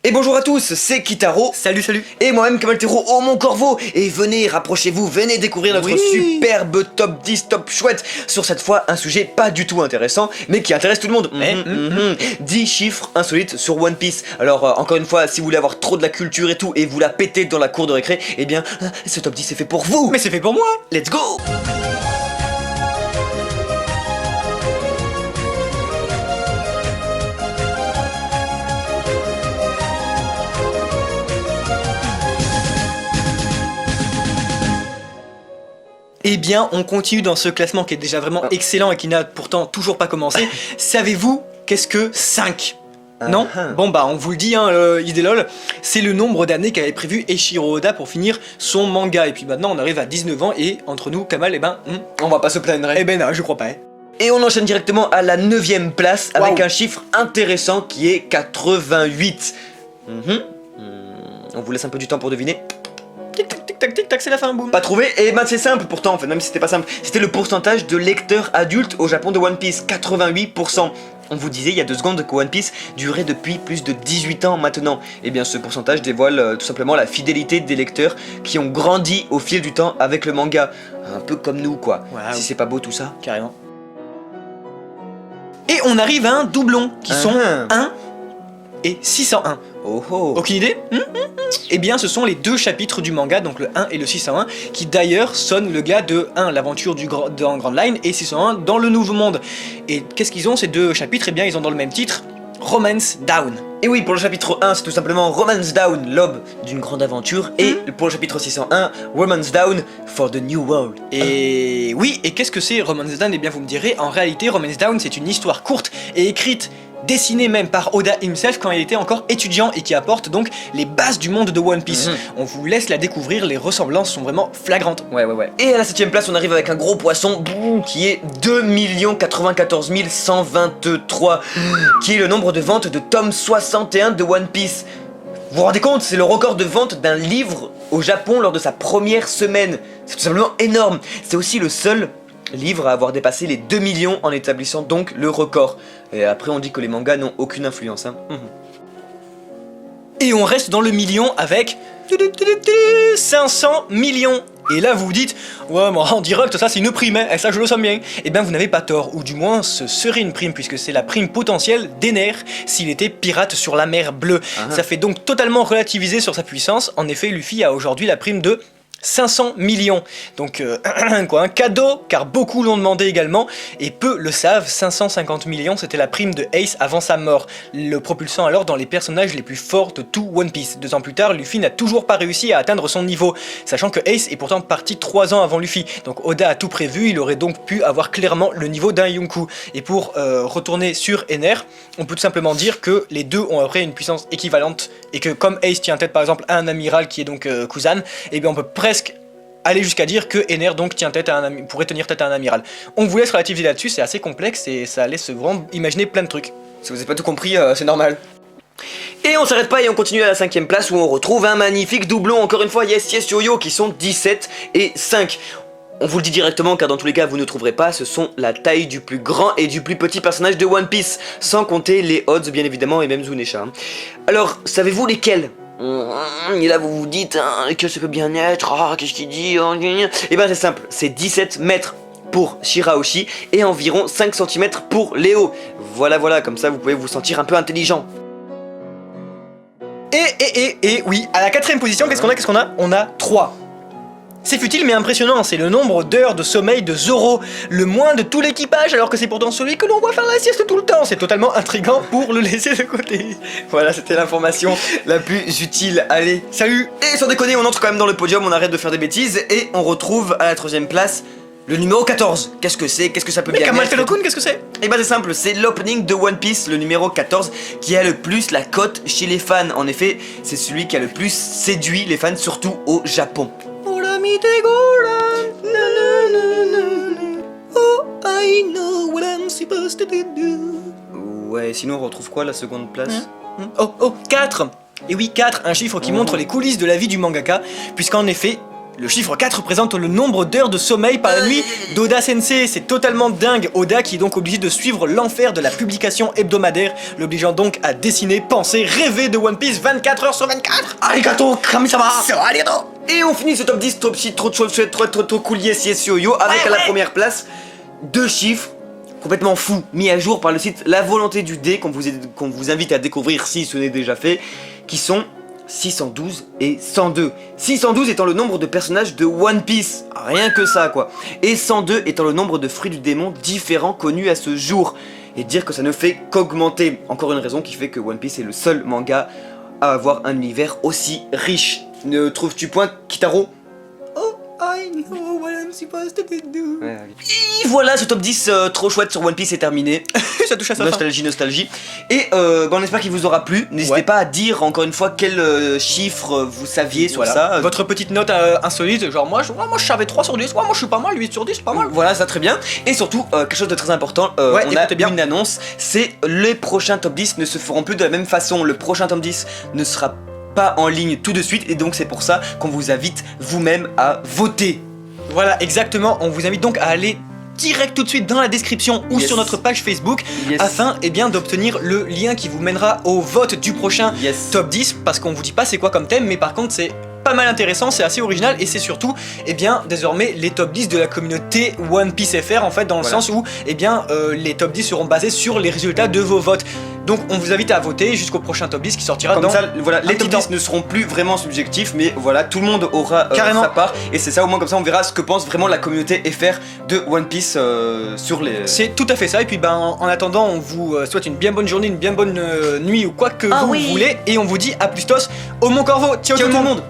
Et bonjour à tous, c'est Kitaro. Salut, salut. Et moi-même Kamaltero, oh mon corbeau. Et venez, rapprochez-vous, venez découvrir notre superbe top 10 top chouette. Sur cette fois, un sujet pas du tout intéressant, mais qui intéresse tout le monde. 10 chiffres insolites sur One Piece. Alors, encore une fois, si vous voulez avoir trop de la culture et tout, et vous la pétez dans la cour de récré, eh bien, ce top 10 est fait pour vous. Mais c'est fait pour moi. Let's go. Eh bien, on continue dans ce classement qui est déjà vraiment excellent et qui n'a pourtant toujours pas commencé. Savez-vous qu'est-ce que 5 ? Non ? Bon bah on vous le dit, Idélol, c'est le nombre d'années qu'avait prévu Eiichiro Oda pour finir son manga. Et puis maintenant on arrive à 19 ans et entre nous, Kamal, on va pas se plaindre. Eh ben non, je crois pas. Et on enchaîne directement à la 9ème place avec un chiffre intéressant qui est 88. On vous laisse un peu du temps pour deviner. Tic tac tic tac tic tac, c'est la fin, boum. Pas trouvé? Et ben c'est simple pourtant en fait, même si c'était pas simple. C'était le pourcentage de lecteurs adultes au Japon de One Piece, 88%. On vous disait il y a 2 secondes que One Piece durait depuis plus de 18 ans maintenant. Et bien ce pourcentage dévoile tout simplement la fidélité des lecteurs qui ont grandi au fil du temps avec le manga. Un peu comme nous quoi. Wow. Si c'est pas beau tout ça. Carrément. Et on arrive à un doublon qui sont 1 et 601. Oh oh. Aucune idée? Eh bien ce sont les 2 chapitres du manga, donc le 1 et le 601, qui d'ailleurs sonnent le gars de 1, l'aventure dans Grand Line, et 601 dans le Nouveau Monde. Et qu'est-ce qu'ils ont ces 2 chapitres? Eh bien ils ont dans le même titre Romance Down. Et oui, pour le chapitre 1, c'est tout simplement Romance Down, l'aube d'une grande aventure, et pour le chapitre 601, Romance Down for the New World. Et oui, et qu'est-ce que c'est Romance Down? Eh bien vous me direz, en réalité Romance Down c'est une histoire courte et écrite, dessiné même par Oda himself quand il était encore étudiant et qui apporte donc les bases du monde de One Piece. On vous laisse la découvrir, les ressemblances sont vraiment flagrantes. Ouais. Et à la 7ème place, on arrive avec un gros poisson qui est 2 94 123, qui est le nombre de ventes de tome 61 de One Piece. Vous vous rendez compte, c'est le record de vente d'un livre au Japon lors de sa première semaine. C'est tout simplement énorme. C'est aussi le seul livre à avoir dépassé les 2 millions en établissant donc le record. Et après on dit que les mangas n'ont aucune influence. Et on reste dans le million avec 500 millions. Et là vous vous dites, ouais mais en direct ça c'est une prime, et ça je le sens bien. Et bien vous n'avez pas tort, ou du moins ce serait une prime puisque c'est la prime potentielle d'Ener s'il était pirate sur la mer Bleue. Ça fait donc totalement relativiser sur sa puissance. En effet Luffy a aujourd'hui la prime de 500 millions, donc un cadeau, car beaucoup l'ont demandé également, et peu le savent, 550 millions c'était la prime de Ace avant sa mort, le propulsant alors dans les personnages les plus forts de tout One Piece. 2 ans plus tard, Luffy n'a toujours pas réussi à atteindre son niveau, sachant que Ace est pourtant parti 3 ans avant Luffy, donc Oda a tout prévu, il aurait donc pu avoir clairement le niveau d'un Yonkou. Et pour retourner sur Ener, on peut tout simplement dire que les deux ont après une puissance équivalente, et que comme Ace tient tête par exemple à un amiral qui est donc Kuzan, et bien on peut presque aller jusqu'à dire que Ener donc pourrait tenir tête à un amiral. On vous laisse relativiser là-dessus, c'est assez complexe et ça laisse vraiment imaginer plein de trucs. Si vous n'avez pas tout compris, c'est normal. Et on s'arrête pas et on continue à la 5ème place où on retrouve un magnifique doublon, encore une fois Yes Yo-Yo, qui sont 17 et 5. On vous le dit directement car dans tous les cas vous ne trouverez pas, ce sont la taille du plus grand et du plus petit personnage de One Piece, sans compter les odds bien évidemment et même Zunesha. Alors, savez-vous lesquels? Et là vous vous dites que ça peut bien être, qu'est-ce qu'il dit? Et ben c'est simple, c'est 17 mètres pour Shirahoshi et environ 5 cm pour Léo. Voilà, comme ça vous pouvez vous sentir un peu intelligent. Et oui, à la 4ème position, qu'est-ce qu'on a? On a 3. C'est futile mais impressionnant, c'est le nombre d'heures de sommeil de Zoro, le moins de tout l'équipage alors que c'est pourtant celui que l'on voit faire la sieste tout le temps. C'est totalement intriguant pour le laisser de côté. Voilà, c'était l'information la plus utile. Allez, salut. Et sans déconner, on entre quand même dans le podium, on arrête de faire des bêtises et on retrouve à la 3ème place le numéro 14. Qu'est-ce que c'est? Qu'est-ce que ça peut bien être? Mais Kamal qu'est-ce que c'est? Et bah c'est simple, c'est l'opening de One Piece, le numéro 14, qui a le plus la cote chez les fans. En effet, c'est celui qui a le plus séduit les fans, surtout au Japon. Oh, I know what I'm supposed to do. Ouais, sinon on retrouve quoi la 2ème place? 4. Et oui, 4, un chiffre qui montre les coulisses de la vie du mangaka, puisqu'en effet, Le chiffre 4 représente le nombre d'heures de sommeil par la nuit d'Oda Sensei. C'est totalement dingue. Oda qui est donc obligé de suivre l'enfer de la publication hebdomadaire, l'obligeant donc à dessiner, penser, rêver de One Piece 24 heures sur 24. Arigato, kamisama. Arigato. Et on finit ce top 10, top 6, trop chouette, trop cool, yes yo, avec à la première place 2 chiffres complètement fous, mis à jour par le site La Volonté du Dé, qu'on vous invite à découvrir si ce n'est déjà fait, qui sont 612 et 102. 612 étant le nombre de personnages de One Piece, rien que ça quoi. Et 102 étant le nombre de fruits du démon différents connus à ce jour. Et dire que ça ne fait qu'augmenter. Encore une raison qui fait que One Piece est le seul manga à avoir un univers aussi riche. Ne trouves-tu point, Kitaro? Oh, I know what I'm supposed to do. Et voilà, ce top 10 trop chouette sur One Piece est terminé. Ça touche à sa fin. Nostalgie. Et on espère qu'il vous aura plu. N'hésitez pas à dire encore une fois quel chiffre vous saviez sur ça. Votre petite note insolite, genre moi je savais 3 sur 10, moi je suis pas mal, 8 sur 10, pas mal. Voilà, ça très bien. Et surtout, quelque chose de très important, on a une annonce, c'est les prochains top 10 ne se feront plus de la même façon. Le prochain top 10 ne sera pas en ligne tout de suite et donc c'est pour ça qu'on vous invite vous-même à voter. Voilà, exactement, on vous invite donc à aller direct tout de suite dans la description ou sur notre page Facebook afin d'obtenir le lien qui vous mènera au vote du prochain top 10 parce qu'on vous dit pas c'est quoi comme thème mais par contre c'est pas mal intéressant, c'est assez original et c'est surtout désormais les top 10 de la communauté One Piece FR en fait dans le sens où les top 10 seront basés sur les résultats de vos votes. Donc on vous invite à voter jusqu'au prochain top 10 qui sortira comme dans ça, voilà, les top 10 ne seront plus vraiment subjectifs mais voilà, tout le monde aura sa part et c'est ça, au moins comme ça on verra ce que pense vraiment la communauté FR de One Piece sur les... C'est tout à fait ça et puis en attendant on vous souhaite une bien bonne journée, une bien bonne nuit ou quoi que vous voulez et on vous dit à plus tos au Mont Corvo. Ciao tout le monde.